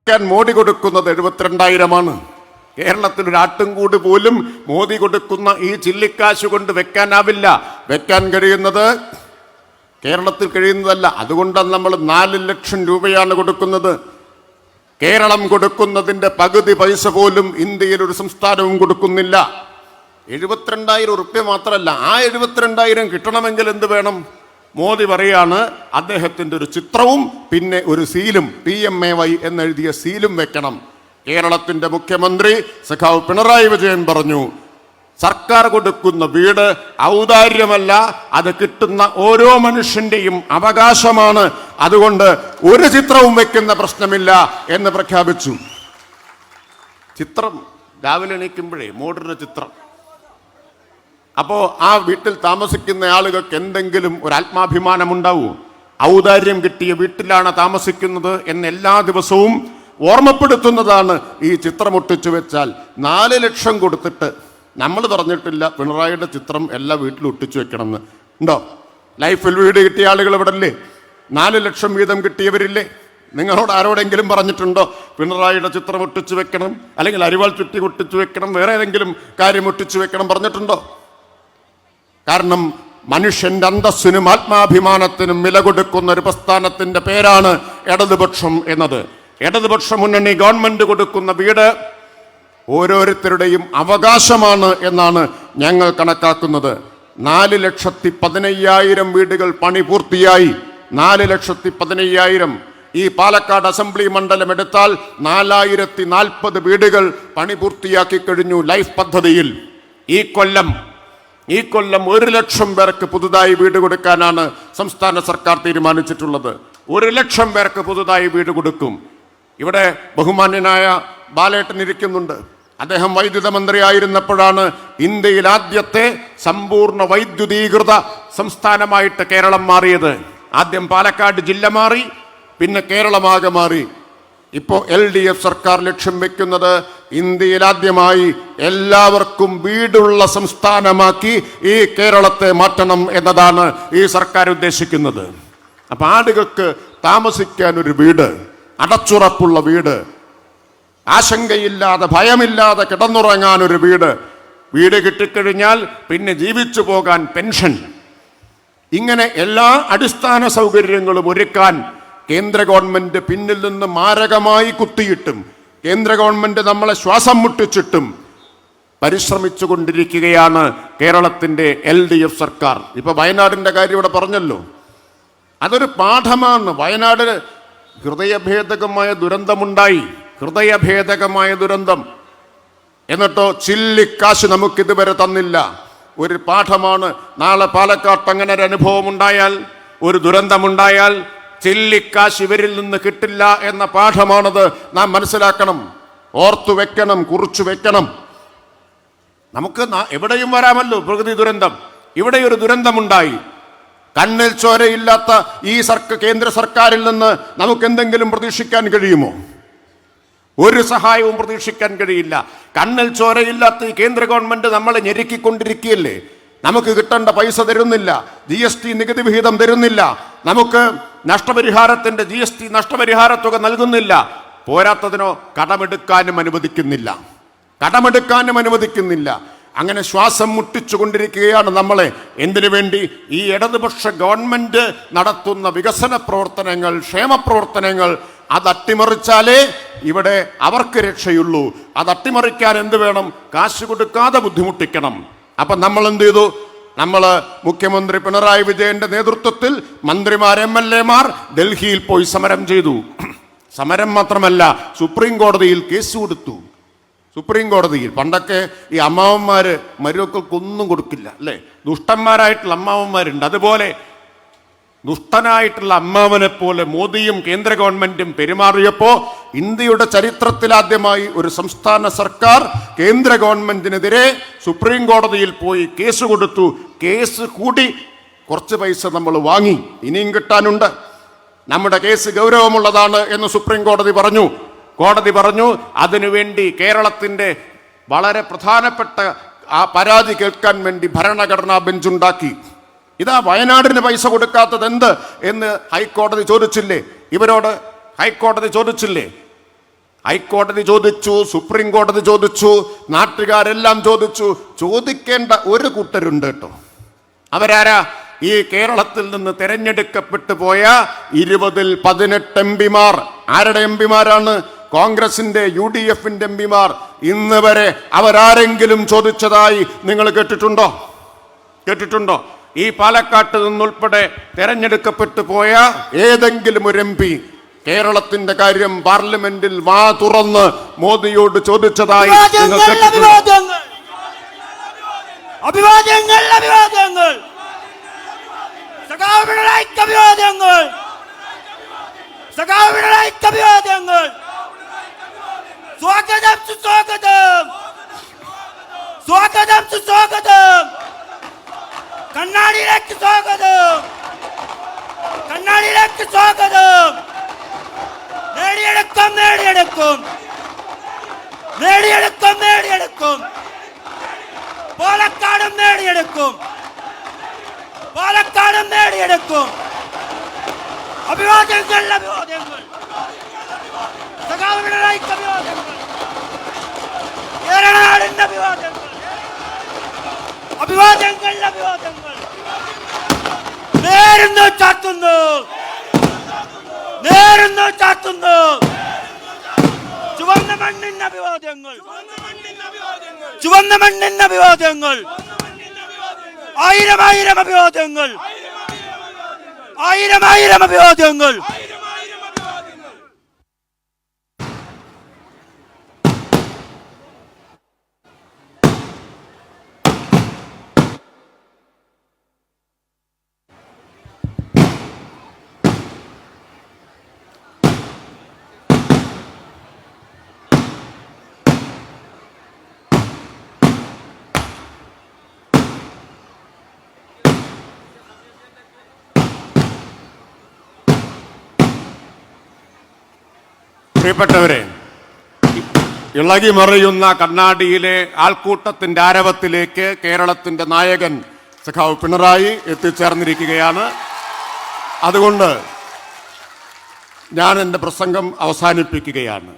വെക്കാൻ മോദി കൊടുക്കുന്നത് 72,000 കേരളത്തിൽ ഒരു ആട്ടുംകൂട് പോലും മോദി കൊടുക്കുന്ന ഈ ചില്ലിക്കാശ് കൊണ്ട് വെക്കാനാവില്ല. വെക്കാൻ കഴിയുന്നത് കേരളത്തിൽ കഴിയുന്നതല്ല. അതുകൊണ്ടാണ് നമ്മൾ 4 ലക്ഷം രൂപയാണ് കൊടുക്കുന്നത്. കേരളം കൊടുക്കുന്നതിൻ്റെ പകുതി പൈസ പോലും ഇന്ത്യയിൽ ഒരു സംസ്ഥാനവും കൊടുക്കുന്നില്ല. 72,000 ഉറുപ്പ്യ മാത്രമല്ല, ആ 72,000 കിട്ടണമെങ്കിൽ എന്ത് വേണം? മോദി പറയാണ് അദ്ദേഹത്തിൻ്റെ ഒരു ചിത്രവും പിന്നെ ഒരു സീലും, PMAY എന്നെഴുതിയ സീലും വെക്കണം. കേരളത്തിൻ്റെ മുഖ്യമന്ത്രി സഖാവ് പിണറായി വിജയൻ പറഞ്ഞു, സർക്കാർ കൊടുക്കുന്ന വീട് ഔദാര്യമല്ല, അത് കിട്ടുന്ന ഓരോ മനുഷ്യന്റെയും അവകാശമാണ്. അതുകൊണ്ട് ഒരു ചിത്രവും വെക്കുന്ന പ്രശ്നമില്ല എന്ന് പ്രഖ്യാപിച്ചു. ചിത്രം രാവിലെ എണീക്കുമ്പോഴേ മോഡലിന്റെ ചിത്രം. അപ്പോൾ ആ വീട്ടിൽ താമസിക്കുന്ന ആളുകൾക്ക് എന്തെങ്കിലും ഒരു ആത്മാഭിമാനം ഉണ്ടാവൂ? ഔദാര്യം കിട്ടിയ വീട്ടിലാണ് താമസിക്കുന്നത് എന്ന് എല്ലാ ദിവസവും ഓർമ്മപ്പെടുത്തുന്നതാണ് ഈ ചിത്രം ഒട്ടിച്ചു വെച്ചാൽ. 4 ലക്ഷം കൊടുത്തിട്ട് നമ്മൾ പറഞ്ഞിട്ടില്ല പിണറായിയുടെ ചിത്രം എല്ലാ വീട്ടിലും ഒട്ടിച്ചു വെക്കണമെന്ന്. ഉണ്ടോ? ലൈഫിൽ വീട് കിട്ടിയ ആളുകൾ ഇവിടെ അല്ലേ? 4 ലക്ഷം വീതം കിട്ടിയവരില്ലേ? നിങ്ങളോട് ആരോടെങ്കിലും പറഞ്ഞിട്ടുണ്ടോ പിണറായിയുടെ ചിത്രം ഒട്ടിച്ചു വെക്കണം, അല്ലെങ്കിൽ അരിവാൾ ചുറ്റി ഒട്ടിച്ചു വെക്കണം, വേറെ ഏതെങ്കിലും കാര്യം ഒട്ടിച്ചു വെക്കണം പറഞ്ഞിട്ടുണ്ടോ? കാരണം മനുഷ്യന്റെ അന്തസ്സിനും ആത്മാഭിമാനത്തിനും വില കൊടുക്കുന്ന ഒരു പ്രസ്ഥാനത്തിന്റെ പേരാണ് ഇടതുപക്ഷം എന്നത്. ഇടതുപക്ഷ മുന്നണി ഗവൺമെന്റ് കൊടുക്കുന്ന വീട് ഓരോരുത്തരുടെയും അവകാശമാണ് എന്നാണ് ഞങ്ങൾ കണക്കാക്കുന്നത്. 4,15,000 വീടുകൾ പണി പൂർത്തിയായി. 4,15,000. ഈ പാലക്കാട് അസംബ്ലി മണ്ഡലം എടുത്താൽ 4,040 വീടുകൾ പണി പൂർത്തിയാക്കി കഴിഞ്ഞു ലൈഫ് പദ്ധതിയിൽ. ഈ കൊല്ലം 1 ലക്ഷം പേർക്ക് പുതുതായി വീട് കൊടുക്കാനാണ് സംസ്ഥാന സർക്കാർ തീരുമാനിച്ചിട്ടുള്ളത്. 1 ലക്ഷം പേർക്ക് പുതുതായി വീട് കൊടുക്കും. ഇവിടെ ബഹുമാന്യനായ ബാലേട്ടൻ ഇരിക്കുന്നുണ്ട്. അദ്ദേഹം വൈദ്യുത മന്ത്രിയായിരുന്നപ്പോഴാണ് ഇന്ത്യയിൽ ആദ്യത്തെ സമ്പൂർണ്ണ വൈദ്യുതീകൃത സംസ്ഥാനമായിട്ട് കേരളം മാറിയത്. ആദ്യം പാലക്കാട് ജില്ല മാറി, പിന്നെ കേരളമാകെ മാറി. ഇപ്പോൾ LDF സർക്കാർ ലക്ഷ്യം വെക്കുന്നത് ഇന്ത്യയിൽ ആദ്യമായി എല്ലാവർക്കും വീടുള്ള സംസ്ഥാനമാക്കി ഈ കേരളത്തെ മാറ്റണം എന്നതാണ് ഈ സർക്കാർ ഉദ്ദേശിക്കുന്നത്. അപ്പം ആളുകൾക്ക് താമസിക്കാൻ ഒരു വീട്, അടച്ചുറപ്പുള്ള വീട്, ആശങ്കയില്ലാതെ ഭയമില്ലാതെ കിടന്നുറങ്ങാൻ ഒരു വീട് കിട്ടിക്കഴിഞ്ഞാൽ പിന്നെ ജീവിച്ചു പോകാൻ പെൻഷൻ, ഇങ്ങനെ എല്ലാ അടിസ്ഥാന സൗകര്യങ്ങളും ഒരുക്കാൻ കേന്ദ്ര ഗവൺമെന്റ് പിന്നിൽ നിന്ന് മാരകമായി കുത്തിയിട്ടും കേന്ദ്ര ഗവൺമെന്റ് നമ്മളെ ശ്വാസം മുട്ടിച്ചിട്ടും പരിശ്രമിച്ചു കൊണ്ടിരിക്കുകയാണ് കേരളത്തിൻ്റെ LDF സർക്കാർ. ഇപ്പൊ വയനാടിന്റെ കാര്യം ഇവിടെ പറഞ്ഞല്ലോ, അതൊരു പാഠമാണ്. വയനാട് ഹൃദയഭേദകമായ ദുരന്തമുണ്ടായി, ഹൃദയഭേദകമായ ദുരന്തം. എന്നിട്ടോ ചില്ലിക്കാശ് നമുക്കിതുവരെ തന്നില്ല. ഒരു പാഠമാണ്. നാളെ പാലക്കാട്ട് അങ്ങനെ ഒരു അനുഭവം ഉണ്ടായാൽ, ഒരു ദുരന്തമുണ്ടായാൽ ചില്ലിക്കാശ് ഇവരിൽ നിന്ന് കിട്ടില്ല എന്ന പാഠമാണത്. നാം മനസ്സിലാക്കണം, ഓർത്തു വെക്കണം, കുറിച്ചു വെക്കണം. നമുക്ക് എവിടെയും വരാമല്ലോ പ്രകൃതി ദുരന്തം. ഇവിടെ ഒരു ദുരന്തമുണ്ടായി. കണ്ണിൽ ചോരയില്ലാത്ത ഈ കേന്ദ്ര സർക്കാരിൽ നിന്ന് നമുക്ക് എന്തെങ്കിലും പ്രതീക്ഷിക്കാൻ കഴിയുമോ? ഒരു സഹായവും പ്രതീക്ഷിക്കാൻ കഴിയില്ല. കണ്ണിൽ ചോരയില്ലാത്ത ഈ കേന്ദ്ര ഗവൺമെന്റ് നമ്മളെ ഞെരുക്കിക്കൊണ്ടിരിക്കുകയല്ലേ. നമുക്ക് കിട്ടേണ്ട പൈസ തരുന്നില്ല, GST നികുതി വിഹിതം തരുന്നില്ല, നമുക്ക് നഷ്ടപരിഹാരത്തിന്റെ GST നഷ്ടപരിഹാര തുക നൽകുന്നില്ല. പോരാത്തതിനോ കടമെടുക്കാനും അനുവദിക്കുന്നില്ല. അങ്ങനെ ശ്വാസം മുട്ടിച്ചുകൊണ്ടിരിക്കുകയാണ് നമ്മളെ. എന്തിനു വേണ്ടി? ഈ ഇടതുപക്ഷ ഗവൺമെന്റ് നടത്തുന്ന വികസന പ്രവർത്തനങ്ങൾ, ക്ഷേമ പ്രവർത്തനങ്ങൾ അത് അട്ടിമറിച്ചാലേ ഇവിടെ അവർക്ക് രക്ഷയുള്ളൂ. അത് അട്ടിമറിക്കാൻ എന്ത് വേണം? കാശ് കൊടുക്കാതെ ബുദ്ധിമുട്ടിക്കണം. അപ്പൊ നമ്മൾ എന്ത് ചെയ്തു? നമ്മൾ മുഖ്യമന്ത്രി പിണറായി വിജയന്റെ നേതൃത്വത്തിൽ മന്ത്രിമാർ, MLA മാർ ഡൽഹിയിൽ പോയി സമരം ചെയ്തു. സമരം മാത്രമല്ല, സുപ്രീം കോടതിയിൽ കേസ് കൊടുത്തു. സുപ്രീം കോടതിയിൽ പണ്ടൊക്കെ ഈ അമ്മാവന്മാര് മരുമക്കൾക്കൊന്നും കൊടുക്കില്ല അല്ലേ? ദുഷ്ടന്മാരായിട്ടുള്ള അമ്മാവന്മാരുണ്ട്. അതുപോലെ ദുഷ്ടനായിട്ടുള്ള അമ്മാവനെ പോലെ മോദിയും കേന്ദ്ര ഗവൺമെന്റും പെരുമാറിയപ്പോൾ ഇന്ത്യയുടെ ചരിത്രത്തിലാദ്യമായി ഒരു സംസ്ഥാന സർക്കാർ കേന്ദ്ര ഗവൺമെന്റിനെതിരെ സുപ്രീം കോടതിയിൽ പോയി കേസ് കൊടുത്തു. കേസ് കൂടി കുറച്ച് പൈസ നമ്മൾ വാങ്ങി, ഇനിയും കിട്ടാനുണ്ട്. നമ്മുടെ കേസ് ഗൗരവമുള്ളതാണ് എന്ന് സുപ്രീം കോടതി പറഞ്ഞു. അതിനുവേണ്ടി കേരളത്തിൻ്റെ വളരെ പ്രധാനപ്പെട്ട ആ പരാതി കേൾക്കാൻ വേണ്ടി ഭരണഘടനാ ബെഞ്ചുണ്ടാക്കി. ഇതാ വയനാടിന് പൈസ കൊടുക്കാത്തത് എന്ത് എന്ന് ഹൈക്കോടതി ചോദിച്ചില്ലേ? ഇവരോട് ഹൈക്കോടതി ചോദിച്ചില്ലേ? ഹൈക്കോടതി ചോദിച്ചു, സുപ്രീം കോടതി ചോദിച്ചു, നാട്ടുകാരെല്ലാം ചോദിച്ചു. ചോദിക്കേണ്ട ഒരു കൂട്ടരുണ്ട് കേട്ടോ. അവരാരാ? ഈ കേരളത്തിൽ നിന്ന് തെരഞ്ഞെടുക്കപ്പെട്ടു പോയ 20-ൽ 18 എംപിമാർ. ആരുടെ എംപിമാരാണ്? കോൺഗ്രസിന്റെ, UDFന്റെ എംപിമാർ. ഇന്ന് വരെ അവരാരെങ്കിലും ചോദിച്ചതായി നിങ്ങൾ കേട്ടിട്ടുണ്ടോ? ഈ പാലക്കാട്ട് നിന്നുൾപ്പെടെ തെരഞ്ഞെടുക്കപ്പെട്ടു പോയ ഏതെങ്കിലും ഒരു MP കേരളത്തിന്റെ കാര്യം പാർലമെന്റിൽ വാ തുറന്ന് മോദിയോട് ചോദിച്ചതായി നിങ്ങൾ കേട്ടിട്ടുണ്ടോ? കണ്ണാടിയിലേക്ക് സ്വാഗതം. നേടിയെടുക്കും. പാലക്കാടും നേടിയെടുക്കും. അഭിവാദ്യങ്ങൾ. സഖാവ് പിണറായിക്ക് അഭിവാദ്യങ്ങൾ. കേരളനാടിന്റെ അഭിവാദ്യങ്ങൾ. നേരുന്നു ചാത്തുന്നു. ചുവന്ന മണ്ണിന്റെ അഭിവാദ്യങ്ങൾ. ആയിരം അഭിവാദ്യങ്ങൾ. പ്രിയപ്പെട്ടവരെ, ഇളകി മറിയുന്ന കണ്ണാടിയിലെ ആൾക്കൂട്ടത്തിന്റെ ആരവത്തിലേക്ക് കേരളത്തിന്റെ നായകൻ സഖാവ് പിണറായി എത്തിച്ചേർന്നിരിക്കുകയാണ്. അതുകൊണ്ട് ഞാൻ എൻ്റെ പ്രസംഗം അവസാനിപ്പിക്കുകയാണ്.